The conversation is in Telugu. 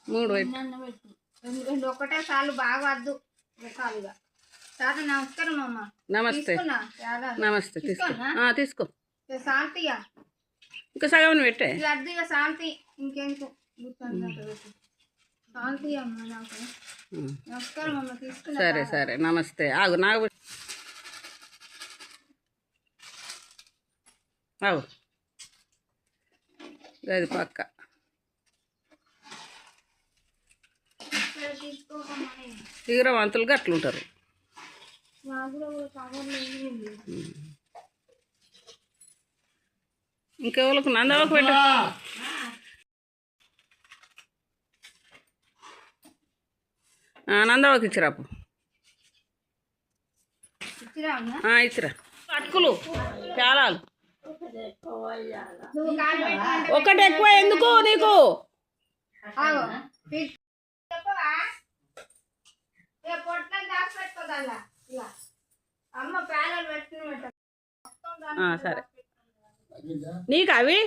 మూడు రెండు ఒకటే సార్లు బాగా వద్దు రకాలుగా. చాలా నమస్కారం అమ్మ. నమస్తే నమస్తే. తీసుకో శాంతిగా ఇంకా సగం పెట్టే అద్దిగా శాంతి ఇంకెందుకు శాంతి అమ్మ. నాకు నమస్కారం అమ్మ. తీసుకున్నా. సరే సరే నమస్తే. ఆగు నాకు ఆగు గది పక్క తీవ్రవంతులుగా అట్లుంటారు. ఇంకెవరికి నందవకు పెట్ట నందవకి ఇచ్చిరాపు. ఇచ్చిరా అటుకులు చాలాలు ఒకటి ఎక్కువ ఎందుకు నీకు? సరే నీకు అవి